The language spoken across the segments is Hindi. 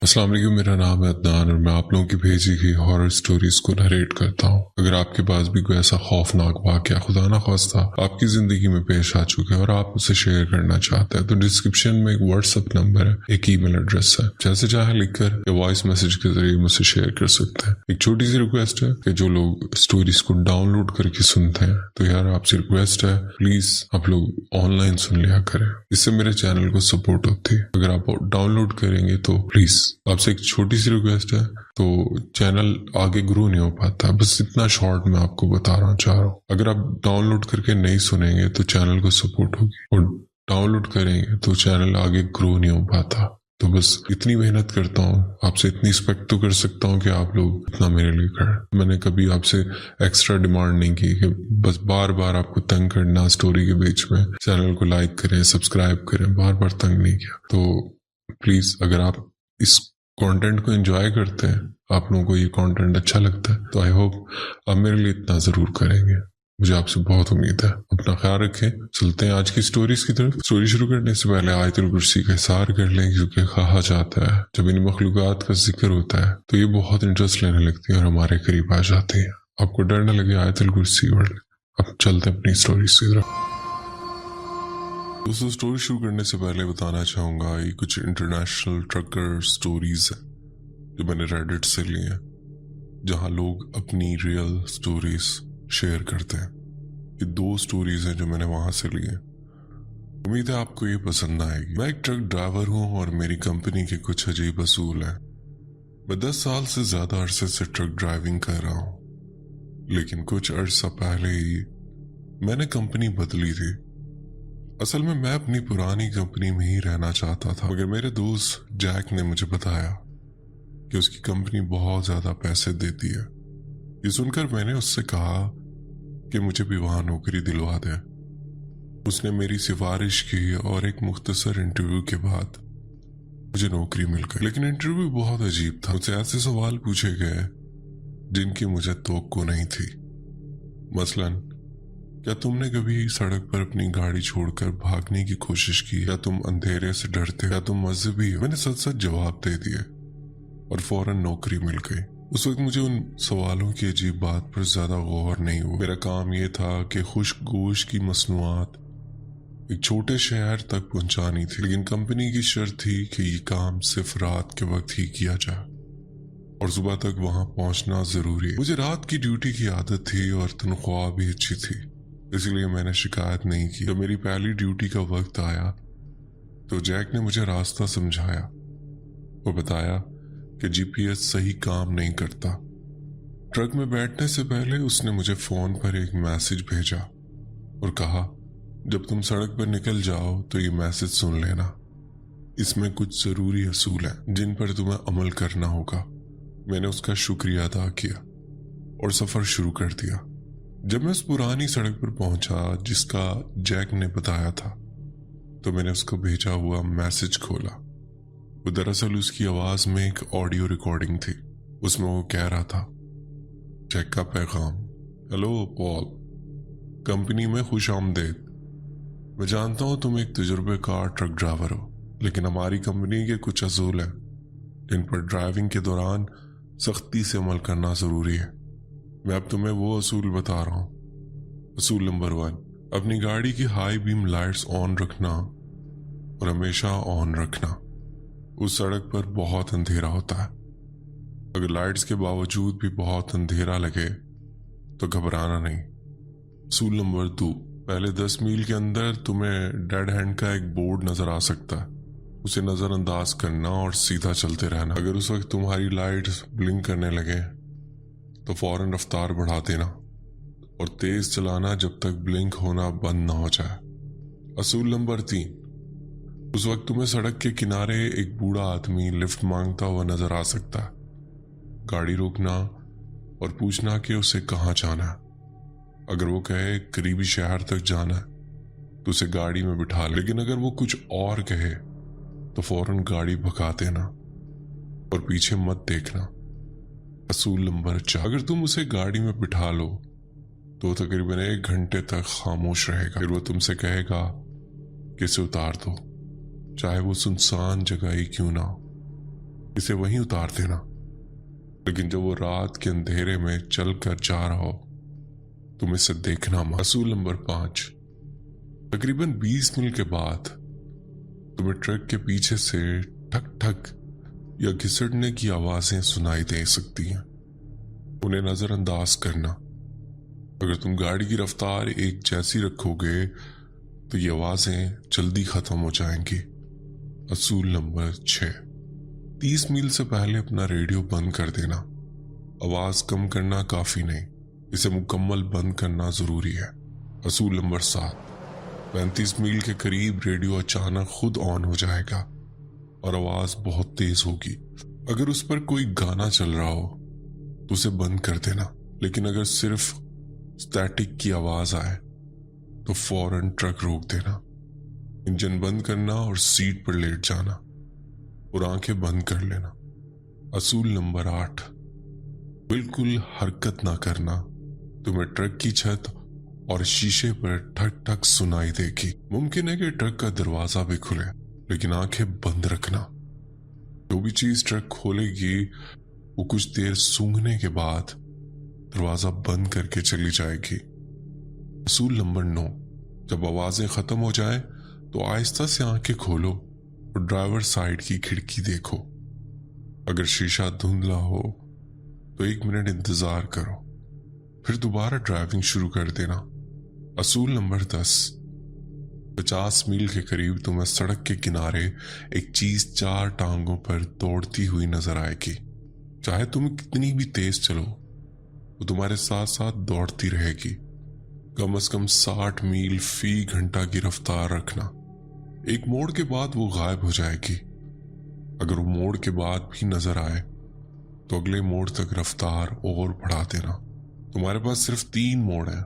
अस्सलाम वालेकुम, मेरा नाम है अदनान और मैं आप लोगों की भेजी गई हॉरर स्टोरीज को नरेट करता हूँ। अगर आपके पास भी कोई ऐसा खौफनाक वाक़या खुदा ना खास्ता आपकी ज़िंदगी में पेश आ चुका है और आप उसे शेयर करना चाहते हैं तो डिस्क्रिप्शन में एक व्हाट्सएप नंबर है, एक ईमेल एड्रेस है, जैसे चाहे लिखकर या वॉइस मैसेज के जरिए मुझसे शेयर कर सकते हैं। एक छोटी सी रिक्वेस्ट है कि जो लोग स्टोरीज को डाउनलोड करके सुनते हैं तो यार आपसे रिक्वेस्ट है, प्लीज आप लोग ऑनलाइन सुन लिया करें, इससे मेरे चैनल को सपोर्ट होती है। अगर आप डाउनलोड करेंगे तो प्लीज आपसे एक छोटी सी रिक्वेस्ट है, तो चैनल आगे ग्रो नहीं हो पाता। बस इतना शॉर्ट मैं आपको बता रहा चाह रहा हूँ। अगर आप डाउनलोड करके नहीं सुनेंगे तो चैनल को सपोर्ट होगी, और डाउनलोड करेंगे तो चैनल आगे ग्रो नहीं हो पाता। तो बस इतनी मेहनत करता हूँ, आपसे इतनी एक्सपेक्ट तो कर सकता हूँ कि आप लोग इतना मेरे लिए करें। मैंने कभी आपसे एक्स्ट्रा डिमांड नहीं की कि बस बार बार आपको तंग करना स्टोरी के बीच में, चैनल को लाइक करें, सब्सक्राइब करें, बार बार तंग नहीं किया। तो प्लीज अगर आप इस कंटेंट को एंजॉय करते हैं, आप लोगों को ये कंटेंट अच्छा लगता है, तो आई होप आप मेरे लिए इतना जरूर करेंगे। मुझे आपसे बहुत उम्मीद है। अपना ख्याल रखें। चलते हैं आज की स्टोरीज की तरफ। स्टोरी शुरू करने से पहले आयतुल कुर्सी का हिसार कर लें, क्योंकि कहा जाता है जब इन मखलूकात का जिक्र होता है तो ये बहुत इंटरेस्ट लेने लगती है और हमारे करीब आ जाती है। आपको डर न लगे, आयतुल कुर्सी पढ़ लें। अब चलते हैं अपनी स्टोरीज की तरफ। दोस्तों, स्टोरी शुरू करने से पहले बताना चाहूंगा ये कुछ इंटरनेशनल ट्रकर स्टोरीज है जो मैंने रेडिट से ली हैं, जहां लोग अपनी रियल स्टोरीज शेयर करते हैं। ये 2 स्टोरीज हैं जो मैंने वहां से ली हैं। उम्मीद है आपको ये पसंद आएगी। मैं एक ट्रक ड्राइवर हूं और मेरी कंपनी के कुछ अजीब असूल हैं। मैं 10 साल से ज्यादा अरसे से ट्रक ड्राइविंग कर रहा हूं, लेकिन कुछ अरसा पहले ही मैंने कंपनी बदली थी। असल में मैं अपनी पुरानी कंपनी में ही रहना चाहता था, मगर मेरे दोस्त जैक ने मुझे बताया कि उसकी कंपनी बहुत ज्यादा पैसे देती है। ये सुनकर मैंने उससे कहा कि मुझे भी वहां नौकरी दिलवा दे। उसने मेरी सिफारिश की और एक मुख्तसर इंटरव्यू के बाद मुझे नौकरी मिल गई। लेकिन इंटरव्यू बहुत अजीब था। मुझसे ऐसे सवाल पूछे गए जिनकी मुझे तवक्को नहीं थी। मसलन, क्या तुमने कभी सड़क पर अपनी गाड़ी छोड़कर भागने की कोशिश की? क्या तुम अंधेरे से डरते? क्या तुम मजहबी? मैंने सच सच जवाब दे दिए और फौरन नौकरी मिल गई। उस वक्त मुझे उन सवालों की अजीब बात पर ज्यादा गौर नहीं हुआ। मेरा काम यह था कि खुश्क गोश्त की मसनूआत एक छोटे शहर तक पहुंचानी थी, लेकिन कंपनी की शर्त थी कि ये काम सिर्फ रात के वक्त ही किया जाए और सुबह तक वहां पहुंचना जरूरी है। मुझे रात की ड्यूटी की आदत थी और तनख्वाह भी अच्छी थी, इसलिए मैंने शिकायत नहीं की। जब मेरी पहली ड्यूटी का वक्त आया तो जैक ने मुझे रास्ता समझाया। वो बताया कि जीपीएस सही काम नहीं करता। ट्रक में बैठने से पहले उसने मुझे फोन पर एक मैसेज भेजा और कहा, जब तुम सड़क पर निकल जाओ तो ये मैसेज सुन लेना। इसमें कुछ जरूरी असूल हैं जिन पर तुम्हें अमल करना होगा। मैंने उसका शुक्रिया अदा किया और सफर शुरू कर दिया। जब मैं उस पुरानी सड़क पर पहुंचा जिसका जैक ने बताया था, तो मैंने उसको भेजा हुआ मैसेज खोला। वो दरअसल उसकी आवाज में एक ऑडियो रिकॉर्डिंग थी। उसमें वो कह रहा था, जैक का पैगाम, हेलो पॉल, कंपनी में खुश आमदेद। मैं जानता हूं तुम एक तजुर्बेकार ट्रक ड्राइवर हो, लेकिन हमारी कंपनी के कुछ असूल हैं जिन पर ड्राइविंग के दौरान सख्ती से अमल करना जरूरी है। मैं अब तुम्हें वो असूल बता रहा हूं। असूल नंबर 1, अपनी गाड़ी की हाई बीम लाइट्स ऑन रखना और हमेशा ऑन रखना। उस सड़क पर बहुत अंधेरा होता है। अगर लाइट्स के बावजूद भी बहुत अंधेरा लगे तो घबराना नहीं। असूल नंबर 2, पहले 10 मील के अंदर तुम्हें डेड हैंड का एक बोर्ड नजर आ सकता है, उसे नजरअंदाज करना और सीधा चलते रहना। अगर उस वक्त तुम्हारी लाइट्स ब्लिंक करने लगे तो फौरन रफ्तार बढ़ा देना और तेज चलाना जब तक ब्लिंक होना बंद ना हो जाए। असूल नंबर 3, उस वक्त तुम्हें सड़क के किनारे एक बूढ़ा आदमी लिफ्ट मांगता हुआ नजर आ सकता है। गाड़ी रोकना और पूछना कि उसे कहाँ जाना है। अगर वो कहे करीबी शहर तक जाना है तो उसे गाड़ी में बिठा ले, लेकिन अगर वो कुछ और कहे तो फौरन गाड़ी भगा देना और पीछे मत देखना। असूल नंबर 4, अगर तुम उसे गाड़ी में बिठा लो तो तकरीबन 1 घंटे तक खामोश रहेगा। फिर वो तुमसे कहेगा कि इसे उतार दो, चाहे वो सुनसान जगह ही क्यों ना हो। इसे वहीं उतार देना। लेकिन जब वो रात के अंधेरे में चल कर जा रहा हो, तुम इसे देखना मत। असूल नंबर 5, तकरीबन 20 मील के बाद तुम्हें ट्रक के पीछे से ठक ठक या घिसटने की आवाजें सुनाई दे सकती हैं। उन्हें नजरअंदाज करना। अगर तुम गाड़ी की रफ्तार एक जैसी रखोगे तो ये आवाजें जल्दी खत्म हो जाएंगी। असूल नंबर 6, 30 मील से पहले अपना रेडियो बंद कर देना। आवाज कम करना काफी नहीं, इसे मुकम्मल बंद करना जरूरी है। असूल नंबर 7, 35 मील के करीब रेडियो अचानक खुद ऑन हो जाएगा और आवाज बहुत तेज होगी। अगर उस पर कोई गाना चल रहा हो तो उसे बंद कर देना, लेकिन अगर सिर्फ स्टैटिक की आवाज आए तो फौरन ट्रक रोक देना। इंजन बंद करना और सीट पर लेट जाना और आंखें बंद कर लेना। असूल नंबर 8, बिल्कुल हरकत ना करना। तुम्हें ट्रक की छत और शीशे पर ठक ठक सुनाई देगी। मुमकिन है कि ट्रक का दरवाजा भी खुले, लेकिन आंखें बंद रखना। जो भी चीज ट्रक खोलेगी वो कुछ देर सूंघने के बाद दरवाजा बंद करके चली जाएगी। असूल नंबर 9, जब आवाजें खत्म हो जाए तो आहिस्ता से आंखें खोलो और ड्राइवर साइड की खिड़की देखो। अगर शीशा धुंधला हो तो 1 मिनट इंतजार करो, फिर दोबारा ड्राइविंग शुरू कर देना। असूल नंबर 10, 50 मील के करीब तुम्हें सड़क के किनारे एक चीज 4 टांगों पर दौड़ती हुई नजर आएगी। चाहे तुम कितनी भी तेज चलो, वो तुम्हारे साथ साथ दौड़ती रहेगी। कम से कम 60 मील फी घंटा की रफ्तार रखना। एक मोड़ के बाद वो गायब हो जाएगी। अगर वो मोड़ के बाद भी नजर आए तो अगले मोड़ तक रफ्तार और बढ़ा देना। तुम्हारे पास सिर्फ 3 मोड़ हैं।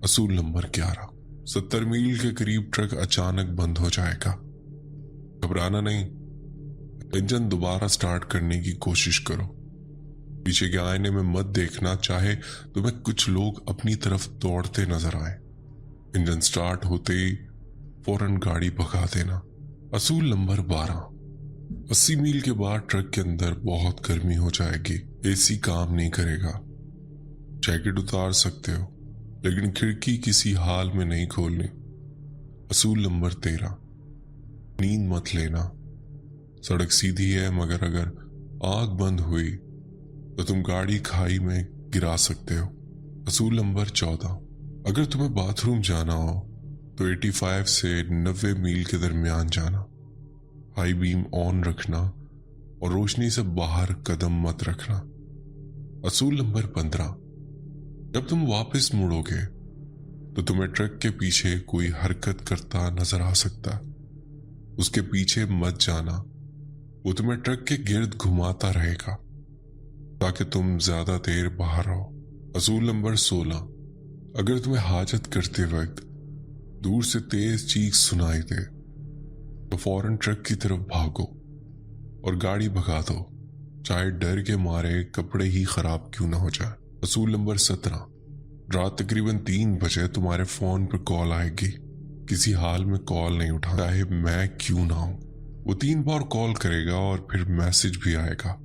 असूल नंबर 11, 70 मील के करीब ट्रक अचानक बंद हो जाएगा। घबराना नहीं, इंजन दोबारा स्टार्ट करने की कोशिश करो। पीछे के आईने में मत देखना, चाहे तुम्हें कुछ लोग अपनी तरफ दौड़ते नजर आए। इंजन स्टार्ट होते ही फौरन गाड़ी भगा देना। असूल नंबर 12, 80 मील के बाद ट्रक के अंदर बहुत गर्मी हो जाएगी। एसी काम नहीं करेगा। जैकेट उतार सकते हो, लेकिन खिड़की किसी हाल में नहीं खोलनी। असूल नंबर 13, नींद मत लेना। सड़क सीधी है, मगर अगर आंख बंद हुई तो तुम गाड़ी खाई में गिरा सकते हो। असूल नंबर 14, अगर तुम्हें बाथरूम जाना हो तो 85 से 90 मील के दरमियान जाना। हाई बीम ऑन रखना और रोशनी से बाहर कदम मत रखना। असूल नंबर 15, जब तुम वापस मुड़ोगे तो तुम्हें ट्रक के पीछे कोई हरकत करता नजर आ सकता। उसके पीछे मत जाना, वो तुम्हें ट्रक के गिर्द घुमाता रहेगा ताकि तुम ज्यादा देर बाहर रहो। असूल नंबर 16, अगर तुम्हें हाजत करते वक्त दूर से तेज चीख सुनाई दे तो फौरन ट्रक की तरफ भागो और गाड़ी भगा दो, चाहे डर के मारे कपड़े ही खराब क्यों ना हो जाए। असूल नंबर 17, रात तकरीबन 3 बजे तुम्हारे फोन पर कॉल आएगी। किसी हाल में कॉल नहीं उठा, चाहे मैं क्यों ना हूं। वो 3 बार कॉल करेगा और फिर मैसेज भी आएगा।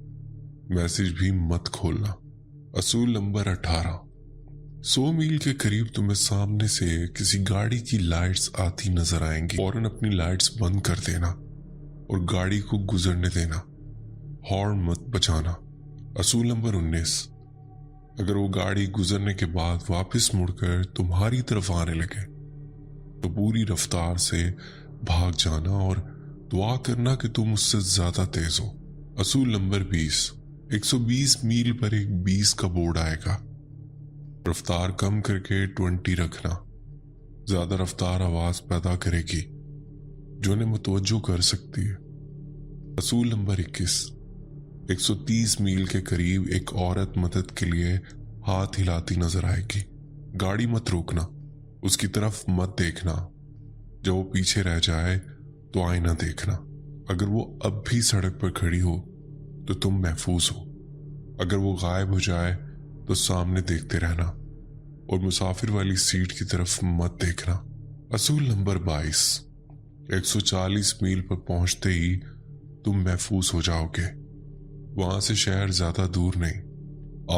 मैसेज भी मत खोलना। असूल नंबर 18, 100 मील के करीब तुम्हें सामने से किसी गाड़ी की लाइट्स आती नजर आएंगी। फौरन अपनी लाइट्स बंद कर देना और गाड़ी को गुजरने देना। हॉर्न मत बजाना। असूल नंबर 19, अगर वो गाड़ी गुजरने के बाद वापस मुड़कर तुम्हारी तरफ आने लगे तो पूरी रफ्तार से भाग जाना और दुआ करना कि तुम उससे ज्यादा तेज हो। असूल नंबर 20, 120 मील पर एक 20 का बोर्ड आएगा। रफ्तार कम करके 20 रखना। ज्यादा रफ्तार आवाज पैदा करेगी जो उन्हें मुतवज्जो कर सकती है। असूल नंबर 21, 130 मील के करीब एक औरत मदद के लिए हाथ हिलाती नजर आएगी। गाड़ी मत रोकना, उसकी तरफ मत देखना। जब वो पीछे रह जाए तो आईना देखना। अगर वो अब भी सड़क पर खड़ी हो तो तुम महफूज हो। अगर वो गायब हो जाए तो सामने देखते रहना और मुसाफिर वाली सीट की तरफ मत देखना। असूल नंबर 22, 140 मील पर पहुंचते ही तुम महफूज हो जाओगे। वहां से शहर ज्यादा दूर नहीं।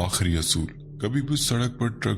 आखिरी असूल, कभी भी सड़क पर ट्रक